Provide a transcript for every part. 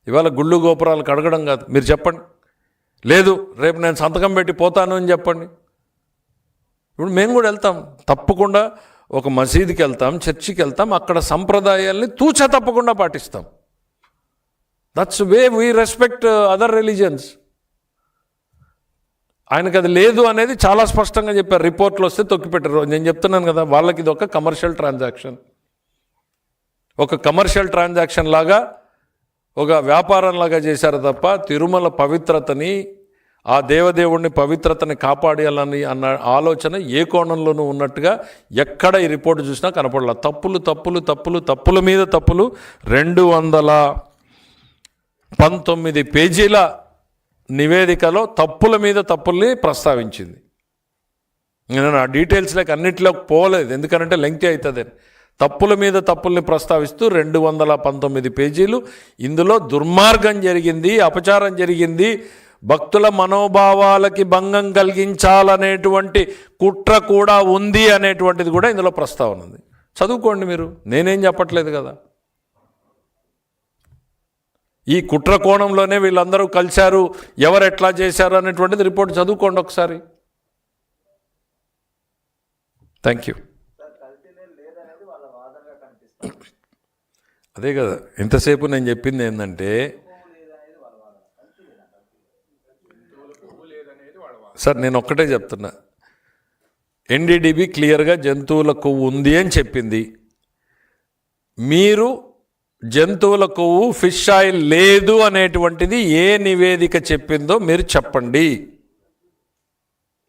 ఇవాళ గుళ్ళు గోపురాలు కడగడం కాదు. మీరు చెప్పండి, లేదు రేపు నేను సంతకం పెట్టి పోతాను అని చెప్పండి. ఇప్పుడు మేము కూడా వెళ్తాం, తప్పకుండా ఒక మసీదుకి వెళ్తాం, చర్చికి వెళ్తాం, అక్కడ సంప్రదాయాల్ని తూచా తప్పకుండా పాటిస్తాం. That's way we respect other religions. ఆయనకు అది లేదు అనేది చాలా స్పష్టంగా చెప్పారు. రిపోర్ట్లు వస్తే తొక్కిపెట్టారు. నేను చెప్తున్నాను కదా, వాళ్ళకి ఇది ఒక కమర్షియల్ ట్రాన్సాక్షన్, ఒక కమర్షియల్ ట్రాన్సాక్షన్ లాగా, ఒక వ్యాపారంలాగా చేశారు తప్ప తిరుమల పవిత్రతని, ఆ దేవదేవుడిని పవిత్రతని కాపాడాలని అన్న ఆలోచన ఏ కోణంలోనూ ఉన్నట్టుగా ఎక్కడ ఈ రిపోర్టు చూసినా కనపడాల. తప్పులు తప్పులు తప్పులు తప్పుల మీద తప్పులు. 219 పేజీల నివేదికలో తప్పుల మీద తప్పుల్ని ప్రస్తావించింది. నేను ఆ డీటెయిల్స్లోకి అన్నింటిలోకి పోలేదు, ఎందుకంటే లెంగ్తీ అవుతుంది. తప్పుల మీద తప్పుల్ని ప్రస్తావిస్తూ 219 పేజీలు. ఇందులో దుర్మార్గం జరిగింది, అపచారం జరిగింది, భక్తుల మనోభావాలకి భంగం కలిగించాలనేటువంటి కుట్ర కూడా ఉంది అనేటువంటిది కూడా ఇందులో ప్రస్తావన ఉంది. చదువుకోండి మీరు, నేనేం చెప్పట్లేదు కదా. ఈ కుట్ర కోణంలోనే వీళ్ళందరూ కలిశారు, ఎవరు ఎట్లా చేశారు అనేటువంటిది రిపోర్ట్ చదువుకోండి ఒకసారి. Thank you. అదే కదా ఇంతసేపు నేను చెప్పింది ఏంటంటే, సార్ నేను ఒక్కటే చెప్తున్నా, ఎన్డీడీబీ క్లియర్గా జంతువుల కొవ్వు ఉంది అని చెప్పింది. మీరు జంతువుల కొవ్వు, ఫిష్ ఆయిల్ లేదు అనేటువంటిది ఏ నివేదిక చెప్పిందో మీరు చెప్పండి.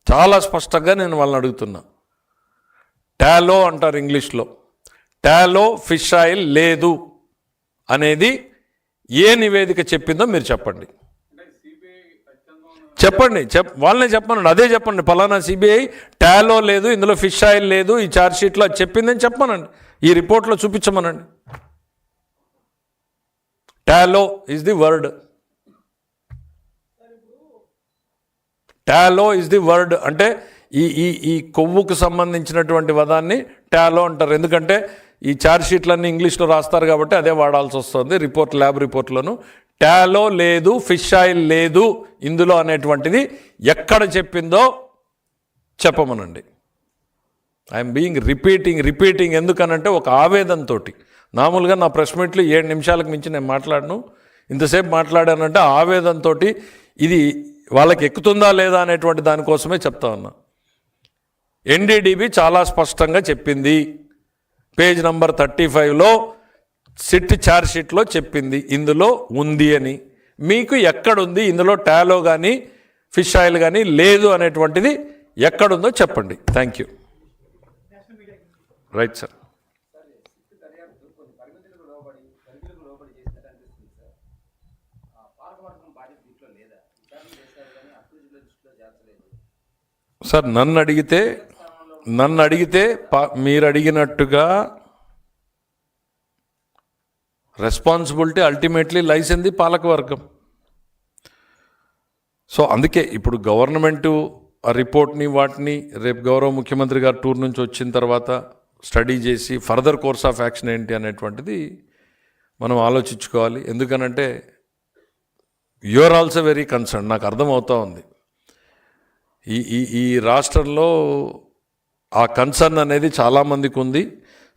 చాలా స్పష్టంగా నేను వాళ్ళని అడుగుతున్నా. టాలో అంటారు ఇంగ్లీష్లో, టాలో ఫిష్ ఆయిల్ లేదు అనేది ఏ నివేదిక చెప్పిందో మీరు చెప్పండి. చెప్పండి, వాళ్ళనే చెప్పమనండి, అదే చెప్పండి. ఫలానా సిబిఐ టాలో లేదు, ఇందులో ఫిష్ ఆయిల్ లేదు, ఈ ఛార్జ్షీట్లో అది చెప్పిందని చెప్పమనండి, ఈ రిపోర్ట్లో చూపించమనండి. Tallow is the word, tallow is the word అంటే ఈ ఈ ఈ కొవ్వుకు సంబంధించినటువంటి పదాన్ని టాలో అంటారు. ఎందుకంటే ఈ ఛార్జ్షీట్లన్నీ ఇంగ్లీష్లో రాస్తారు కాబట్టి అదే వాడాల్సి వస్తుంది రిపోర్ట్, ల్యాబ్ రిపోర్ట్లను. టాలో లేదు, ఫిష్ ఆయిల్ లేదు ఇందులో అనేటువంటిది ఎక్కడ చెప్పిందో చెప్పమనండి. ఐఎమ్ బీయింగ్ రిపీటింగ్ ఎందుకనంటే ఒక ఆవేదనతో. మామూలుగా నా ప్రెస్ మీట్లు 7 నిమిషాలకు మించి నేను మాట్లాడను, ఇంతసేపు మాట్లాడానంటే ఆవేదనతో ఇది వాళ్ళకి ఎక్కుతుందా లేదా అనేటువంటి దానికోసమే చెప్తా ఉన్నా. ఎన్డీడీబీ చాలా స్పష్టంగా చెప్పింది, పేజ్ నంబర్ 35లో సిట్ ఛార్జ్షీట్లో చెప్పింది ఇందులో ఉంది అని. మీకు ఎక్కడుంది ఇందులో టాలో కానీ ఫిష్ ఆయిల్ కానీ లేదు అనేటువంటిది ఎక్కడుందో చెప్పండి. Thank you. Right sir. Sir నన్ను అడిగితే మీరు అడిగినట్టుగా రెస్పాన్సిబిలిటీ అల్టిమేట్లీ లైసెన్స్ పాలకవర్గం. సో అందుకే ఇప్పుడు గవర్నమెంటు ఆ రిపోర్ట్ని వాటిని రేపు గౌరవ ముఖ్యమంత్రి గారు టూర్ నుంచి వచ్చిన తర్వాత స్టడీ చేసి ఫర్దర్ కోర్స్ ఆఫ్ యాక్షన్ ఏంటి అనేటువంటిది మనం ఆలోచించుకోవాలి. ఎందుకనంటే you are also very concern, నాకు అర్థమవుతూ ఉంది. ఈ రాష్ట్రంలో ఆ కన్సర్న్ అనేది చాలామందికి ఉంది.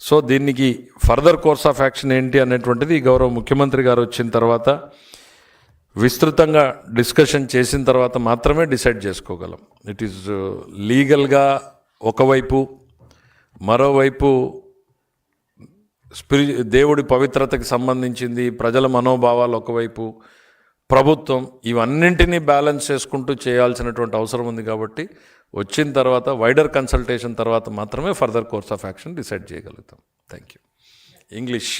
సో దీనికి ఫర్దర్ కోర్స్ ఆఫ్ యాక్షన్ ఏంటి అనేటువంటిది గౌరవ ముఖ్యమంత్రి గారు వచ్చిన తర్వాత విస్తృతంగా డిస్కషన్ చేసిన తర్వాత మాత్రమే డిసైడ్ చేసుకోగలం. ఇట్ ఈజ్ లీగల్గా ఒకవైపు, మరోవైపు దేవుడి పవిత్రతకి సంబంధించింది, ప్రజల మనోభావాలు ఒకవైపు, ప్రభుత్వం, ఇవన్నింటినీ బ్యాలెన్స్ చేసుకుంటూ చేయాల్సినటువంటి అవసరం ఉంది. కాబట్టి వచ్చిన తర్వాత వైడర్ కన్సల్టేషన్ తర్వాత మాత్రమే further course of action decide చేయగలుగుతాం. Thank you. ఇంగ్లీష్.